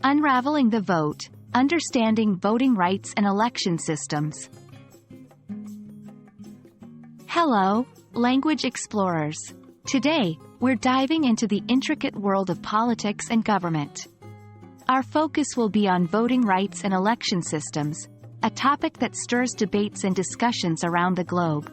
Unraveling the Vote, Understanding Voting Rights and Election Systems. Hello, language explorers. Today, we're diving into the intricate world of politics and government. Our focus will be on voting rights and election systems, a topic that stirs debates and discussions around the globe.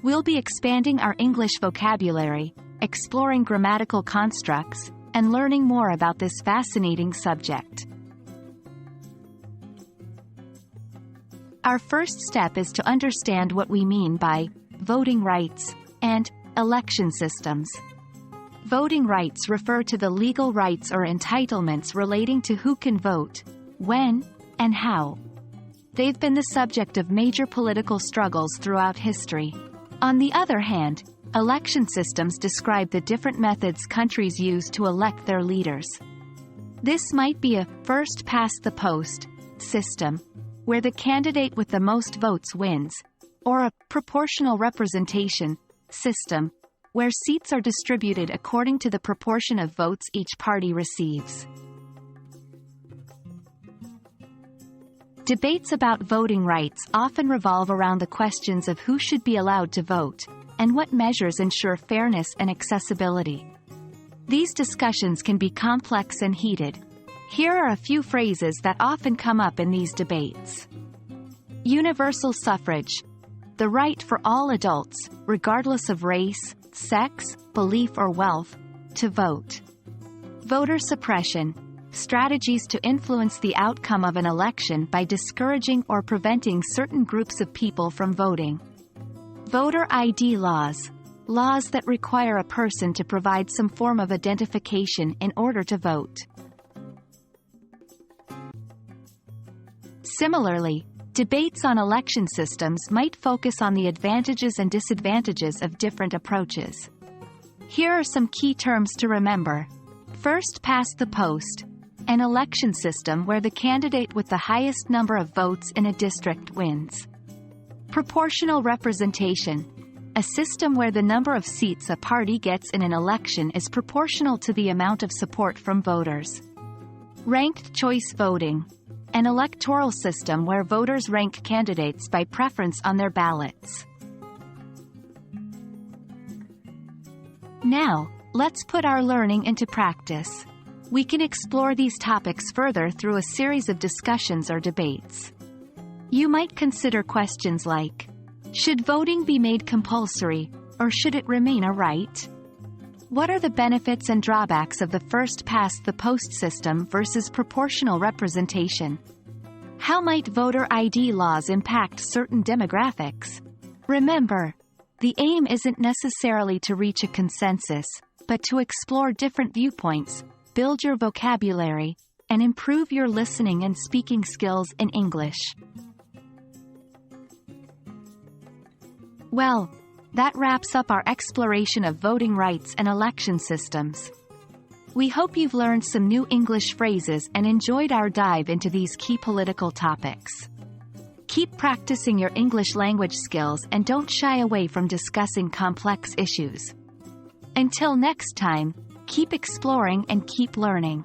We'll be expanding our English vocabulary, exploring grammatical constructs, and learning more about this fascinating subject. Our first step is to understand what we mean by voting rights and election systems. Voting rights refer to the legal rights or entitlements relating to who can vote, when, and how. They've been the subject of major political struggles throughout history. On the other hand, election systems describe the different methods countries use to elect their leaders. This might be a first-past-the-post system, where the candidate with the most votes wins, or a proportional representation system, where seats are distributed according to the proportion of votes each party receives. Debates about voting rights often revolve around the questions of who should be allowed to vote, and what measures ensure fairness and accessibility. These discussions can be complex and heated. Here are a few phrases that often come up in these debates. Universal suffrage. The right for all adults, regardless of race, sex, belief or wealth, to vote. Voter suppression. Strategies to influence the outcome of an election by discouraging or preventing certain groups of people from voting. Voter ID laws. Laws that require a person to provide some form of identification in order to vote. Similarly, debates on election systems might focus on the advantages and disadvantages of different approaches. Here are some key terms to remember. First past the post. An election system where the candidate with the highest number of votes in a district wins. Proportional representation. A system where the number of seats a party gets in an election is proportional to the amount of support from voters. Ranked choice voting. An electoral system where voters rank candidates by preference on their ballots. Now, let's put our learning into practice. We can explore these topics further through a series of discussions or debates. You might consider questions like, should voting be made compulsory, or should it remain a right? What are the benefits and drawbacks of the first-past-the-post system versus proportional representation? How might voter ID laws impact certain demographics? Remember, the aim isn't necessarily to reach a consensus, but to explore different viewpoints, build your vocabulary, and improve your listening and speaking skills in English. Well, that wraps up our exploration of voting rights and election systems. We hope you've learned some new English phrases and enjoyed our dive into these key political topics. Keep practicing your English language skills and don't shy away from discussing complex issues. Until next time, keep exploring and keep learning.